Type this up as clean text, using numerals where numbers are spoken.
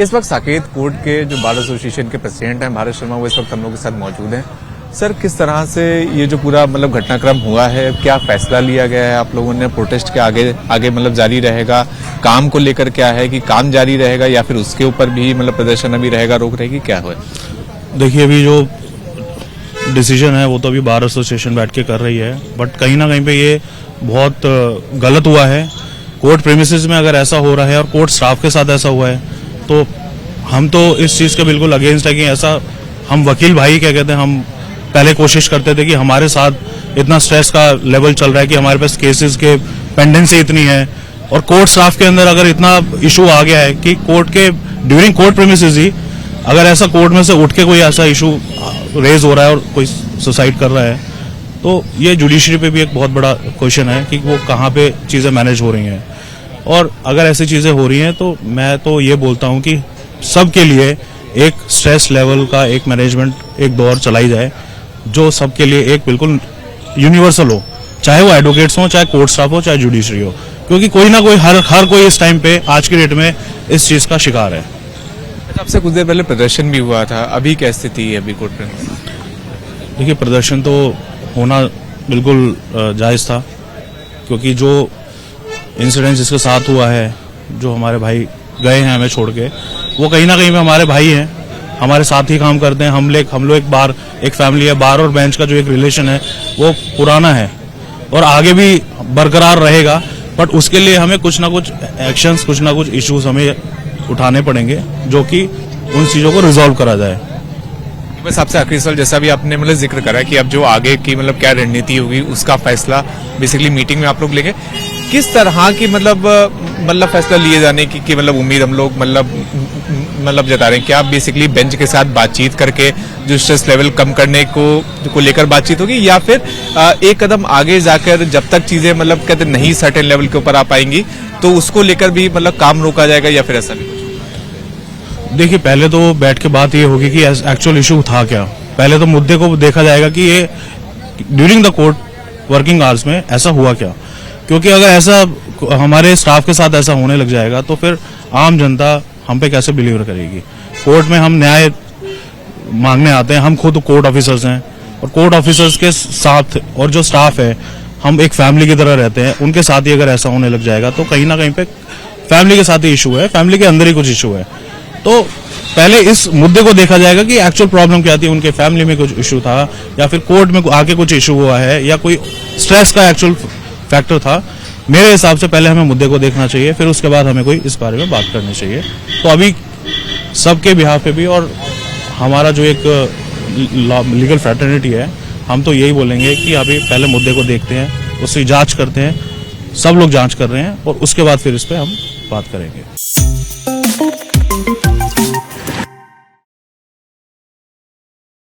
इस वक्त साकेत कोर्ट के जो बार एसोसिएशन के प्रेसिडेंट हैं भारत शर्मा, वो इस वक्त हम लोग के साथ मौजूद हैं। सर, किस तरह से ये जो पूरा मतलब घटनाक्रम हुआ है, क्या फैसला लिया गया है आप लोगों ने? प्रोटेस्ट के आगे मतलब जारी रहेगा? काम को लेकर क्या है कि काम जारी रहेगा या फिर उसके ऊपर भी मतलब प्रदर्शन अभी रहेगा, रोक रहेगी, क्या हुआ? देखिए, अभी जो डिसीजन है वो तो अभी बार एसोसिएशन बैठ के कर रही है, बट कहीं ना कहीं पे ये बहुत गलत हुआ है। कोर्ट प्रेमिसेस में अगर ऐसा हो रहा है और कोर्ट स्टाफ के साथ ऐसा हुआ है तो हम तो इस चीज के बिल्कुल अगेंस्ट है कि ऐसा। हम वकील भाई क्या कहते हैं, हम पहले कोशिश करते थे कि हमारे साथ इतना स्ट्रेस का लेवल चल रहा है कि हमारे पास केसेस के पेंडेंसी इतनी है, और कोर्ट स्टाफ के अंदर अगर इतना इशू आ गया है कि कोर्ट के ड्यूरिंग कोर्ट प्रेमिसेस ही अगर ऐसा कोर्ट में से उठ के कोई ऐसा इशू रेज हो रहा है और कोई सुसाइड कर रहा है, तो ये जुडिशरी पे भी एक बहुत बड़ा क्वेश्चन है कि वो कहाँ पे चीजें मैनेज हो रही हैं। और अगर ऐसी चीजें हो रही हैं तो मैं तो ये बोलता हूँ कि सबके लिए एक स्ट्रेस लेवल का एक मैनेजमेंट एक दौर चलाई जाए जो सबके लिए एक बिल्कुल यूनिवर्सल हो, चाहे वो एडवोकेट्स हो, चाहे कोर्ट स्टाफ हो, चाहे जुडिशरी हो, क्योंकि कोई ना कोई हर कोई इस टाइम पे आज की डेट में इस चीज का शिकार है। आपसे कुछ देर पहले प्रदर्शन भी हुआ था, अभी क्या स्थिति है अभी कोर्ट में? देखिए, प्रदर्शन तो होना बिल्कुल जायज था, क्योंकि जो इंसिडेंट जिसके साथ हुआ है, जो हमारे भाई गए हैं हमें छोड़ के, वो कहीं ना कहीं पे हमारे भाई हैं, हमारे साथ ही काम करते हैं। हम लोग एक फैमिली है। बार और बेंच का जो एक रिलेशन है वो पुराना है और आगे भी बरकरार रहेगा, बट उसके लिए हमें कुछ ना कुछ एक्शंस, कुछ ना कुछ इश्यूज हमें उठाने पड़ेंगे जो कि उन चीजों को रिजॉल्व करा जाए। बस आपसे आखिरी सवाल, जैसा भी आपने मतलब जिक्र करा कि अब जो आगे की मतलब क्या रणनीति होगी उसका फैसला बेसिकली मीटिंग में आप लोग लेंगे, किस तरह की मतलब फैसला लिए जाने की मतलब उम्मीद हम लोग मतलब जता रहे हैं? क्या बेसिकली बेंच के साथ बातचीत करके जो स्ट्रेस लेवल कम करने को लेकर बातचीत होगी, या फिर एक कदम आगे जाकर जब तक चीजें मतलब कहते नहीं सर्टेन लेवल के ऊपर आ पाएंगी तो उसको लेकर भी मतलब काम रोका जाएगा, या फिर ऐसा भी? देखिए, पहले तो बैठ के बात ये होगी कि एक्चुअल इशू था क्या। पहले तो मुद्दे को देखा जाएगा कि ये during the court working hours में ऐसा हुआ क्या, क्योंकि अगर ऐसा हमारे स्टाफ के साथ ऐसा होने लग जाएगा तो फिर आम जनता हम पे कैसे बिलीव करेगी। कोर्ट में हम न्याय मांगने आते हैं, हम खुद कोर्ट ऑफिसर्स हैं, और कोर्ट ऑफिसर्स के साथ और जो स्टाफ है हम एक फैमिली की तरह रहते हैं। उनके साथ ही अगर ऐसा होने लग जाएगा तो कहीं ना कहीं पे फैमिली के साथ ही इशू है, फैमिली के अंदर ही कुछ इशू है। तो पहले इस मुद्दे को देखा जाएगा कि एक्चुअल प्रॉब्लम क्या थी, उनके फैमिली में कुछ इशू था या फिर कोर्ट में आके कुछ इशू हुआ है या कोई स्ट्रेस का एक्चुअल फैक्टर था। मेरे हिसाब से पहले हमें मुद्दे को देखना चाहिए, फिर उसके बाद हमें कोई इस बारे में बात करनी चाहिए। तो अभी सबके बिहाफ पे भी और हमारा जो एक लीगल फ्रैटर्निटी है, हम तो यही बोलेंगे कि अभी पहले मुद्दे को देखते हैं, उसकी जांच करते हैं, सब लोग जांच कर रहे हैं, और उसके बाद फिर इस पे हम बात करेंगे।